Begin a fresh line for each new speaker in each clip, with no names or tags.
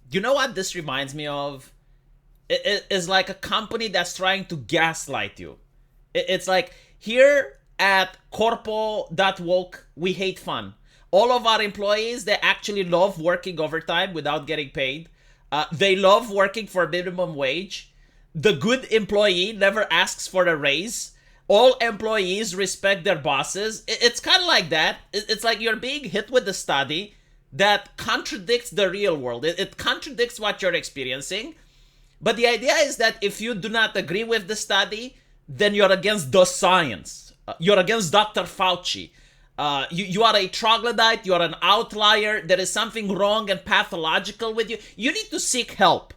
You know what this reminds me of? It is like a company that's trying to gaslight you. It's like here at Corpo.woke, we hate fun. All of our employees, they actually love working overtime without getting paid. They love working for minimum wage. The good employee never asks for a raise. All employees respect their bosses. It's kind of like that. It's like you're being hit with a study that contradicts the real world. It contradicts what you're experiencing. But the idea is that if you do not agree with the study, then you're against the science. You're against Dr. Fauci. You are a troglodyte. You are an outlier. There is something wrong and pathological with you. You need to seek help.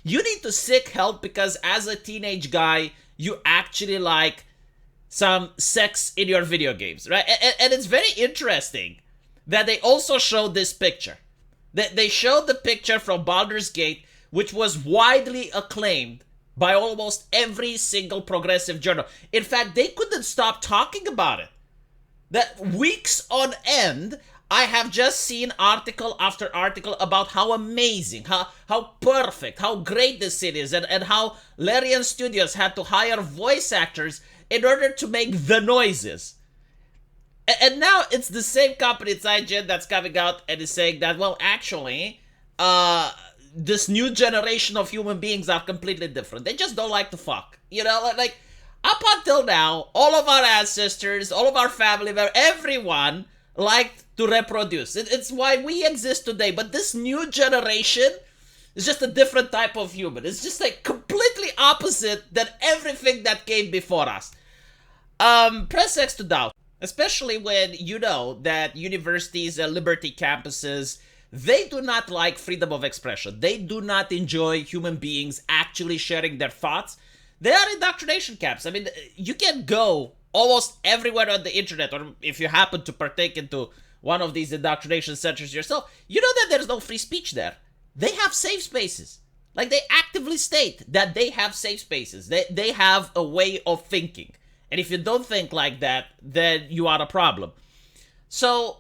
You need to seek help because as a teenage guy, you actually like some sex in your video games, right? And it's very interesting that they also showed this picture. They showed the picture from Baldur's Gate, which was widely acclaimed by almost every single progressive journal. In fact, they couldn't stop talking about it. That weeks on end, I have just seen article after article about how amazing, how perfect, how great this city is, and how Larian Studios had to hire voice actors in order to make the noises. And now it's the same company, it's IGN, that's coming out and is saying that, well, actually, this new generation of human beings are completely different. They just don't like to fuck. You know, like up until now, all of our ancestors, all of our family, everyone liked to reproduce. It's why we exist today. But this new generation is just a different type of human. It's just like completely opposite than everything that came before us. Press X to doubt. Especially when you know that universities and liberty campuses, they do not like freedom of expression. They do not enjoy human beings actually sharing their thoughts. They are indoctrination camps. I mean, you can go almost everywhere on the internet, or if you happen to partake into one of these indoctrination centers yourself, you know that there's no free speech there. They have safe spaces. Like, they actively state that they have safe spaces. They have a way of thinking. And if you don't think like that, then you are a problem. So,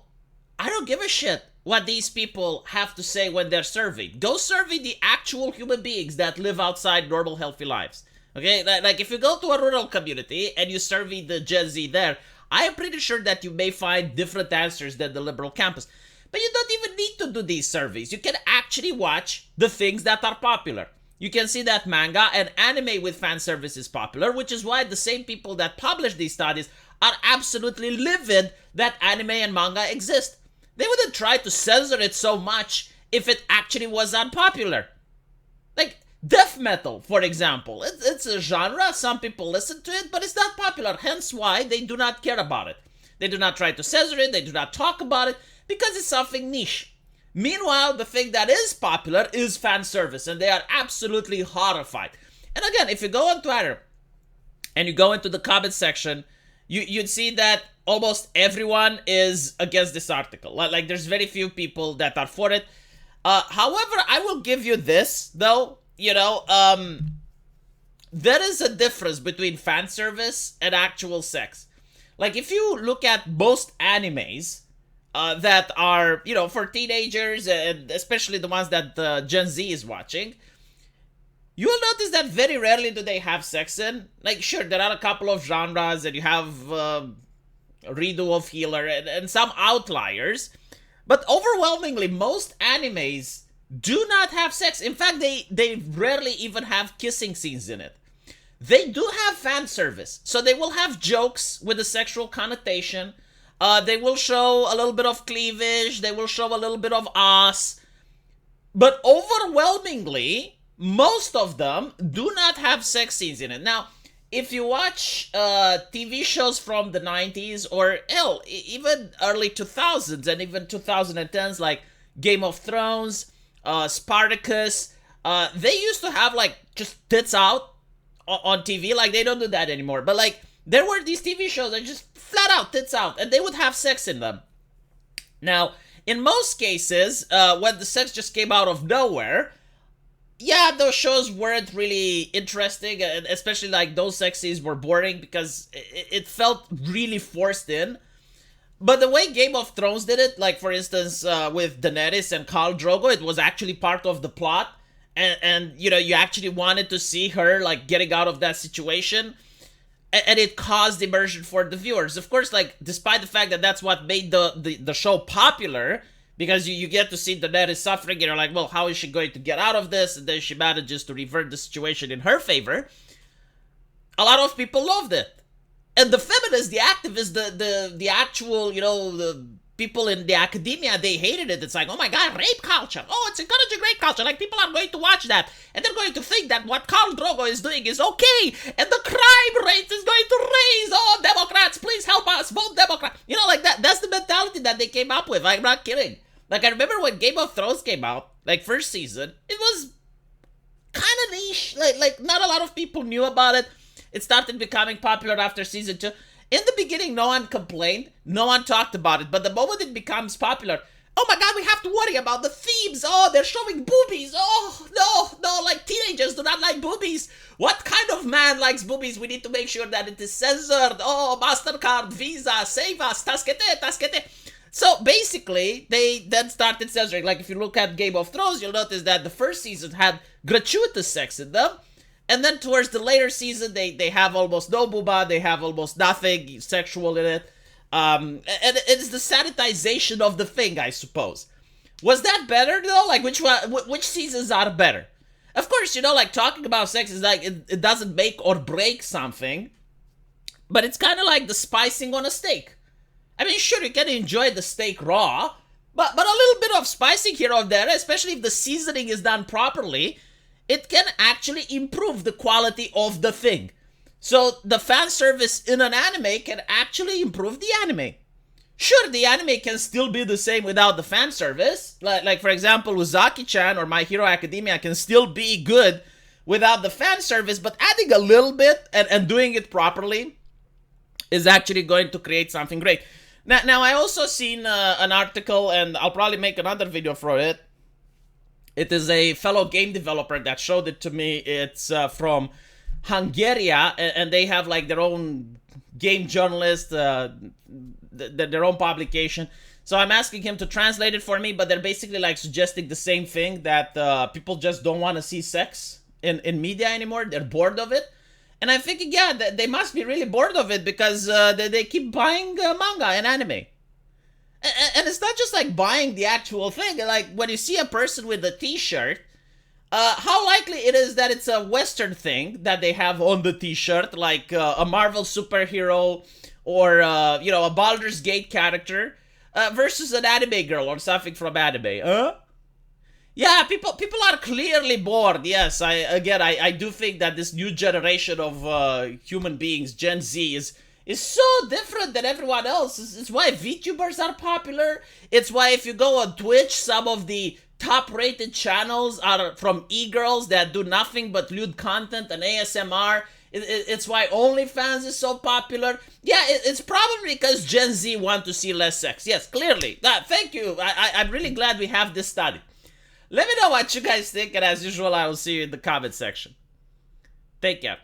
I don't give a shit what these people have to say when they're surveyed. Go survey the actual human beings that live outside normal, healthy lives. Okay? Like, if you go to a rural community and you survey the Gen Z there, I am pretty sure that you may find different answers than the liberal campus. But you don't even need to do these surveys. You can actually watch the things that are popular. You can see that manga and anime with fan service is popular, which is why the same people that publish these studies are absolutely livid that anime and manga exist. They wouldn't try to censor it so much if it actually was unpopular. Like, death metal, for example. It's a genre, some people listen to it, but it's not popular, hence why they do not care about it. They do not try to censor it, they do not talk about it, because it's something niche. Meanwhile, the thing that is popular is fan service, and they are absolutely horrified. And again, if you go on Twitter and you go into the comment section, you'd see that almost everyone is against this article. Like, there's very few people that are for it. However, I will give you this, though. You know, there is a difference between fan service and actual sex. Like, if you look at most animes, that are, you know, for teenagers, and especially the ones that Gen Z is watching, you will notice that very rarely do they have sex in. Like, sure, there are a couple of genres, and you have Redo of Healer, and some outliers, but overwhelmingly, most animes do not have sex. In fact, they rarely even have kissing scenes in it. They do have fan service, so they will have jokes with a sexual connotation. They will show a little bit of cleavage. They will show a little bit of ass. But overwhelmingly, most of them do not have sex scenes in it. Now, if you watch TV shows from the 90s or hell, even early 2000s and even 2010s like Game of Thrones, Spartacus, they used to have like just tits out on TV. Like, they don't do that anymore. But like, there were these TV shows that just flat out tits out, and they would have sex in them. Now, in most cases, when the sex just came out of nowhere, yeah, those shows weren't really interesting, and especially like those sex scenes were boring because it felt really forced in. But the way Game of Thrones did it, like for instance with Daenerys and Khal Drogo, it was actually part of the plot, and you know you actually wanted to see her like getting out of that situation, and it caused immersion for the viewers. Of course, like despite the fact that that's what made the show popular, because you get to see Daenerys suffering, and you're like, well, how is she going to get out of this? And then she manages to revert the situation in her favor. A lot of people loved it. And the feminists, the activists, the actual, you know, the people in the academia, they hated it. It's like, oh my god, rape culture. Oh, it's encouraging rape culture. Like, people are going to watch that. And they're going to think that what Khal Drogo is doing is okay. And the crime rate is going to raise. Oh, Democrats, please help us. Vote Democrat. You know, like that. That's the mentality that they came up with. I'm not kidding. Like, I remember when Game of Thrones came out, like, first season, it was kind of niche. Like, not a lot of people knew about it. It started becoming popular after season 2. In the beginning, no one complained. No one talked about it. But the moment it becomes popular, oh my god, we have to worry about the themes. Oh, they're showing boobies. Oh, no, like teenagers do not like boobies. What kind of man likes boobies? We need to make sure that it is censored. Oh, MasterCard, Visa, save us, tasquete. So basically, they then started censoring. Like if you look at Game of Thrones, you'll notice that the first season had gratuitous sex in them. And then towards the later season, they have almost no booba, they have almost nothing sexual in it. And it's the sanitization of the thing, I suppose. Was that better though? Like which seasons are better? Of course, you know, like talking about sex is like it doesn't make or break something, but it's kind of like the spicing on a steak. I mean, sure, you can enjoy the steak raw, but a little bit of spicing here or there, especially if the seasoning is done properly, it can actually improve the quality of the thing. So the fan service in an anime can actually improve the anime. Sure, the anime can still be the same without the fan service. Like for example, Uzaki-chan or My Hero Academia can still be good without the fan service, but adding a little bit and doing it properly is actually going to create something great. Now I also seen an article, and I'll probably make another video for it. It is a fellow game developer that showed it to me. It's from Hungary, and they have like their own game journalist, their own publication. So I'm asking him to translate it for me, but they're basically like suggesting the same thing, that people just don't want to see sex in media anymore. They're bored of it. And I'm thinking, yeah, they must be really bored of it, because they keep buying manga and anime. And it's not just like buying the actual thing. Like when you see a person with a t-shirt, how likely it is that it's a Western thing that they have on the t-shirt, like a Marvel superhero or you know, a Baldur's Gate character, versus an anime girl or something from anime. Yeah, people are clearly bored. Yes, I do think that this new generation of human beings, Gen Z, is so different than everyone else. It's why VTubers are popular. It's why if you go on Twitch, some of the top-rated channels are from e-girls that do nothing but lewd content and ASMR. It's why OnlyFans is so popular. Yeah, it's probably because Gen Z want to see less sex. Yes, clearly. Thank you. I'm really glad we have this study. Let me know what you guys think, and as usual, I will see you in the comment section. Take care.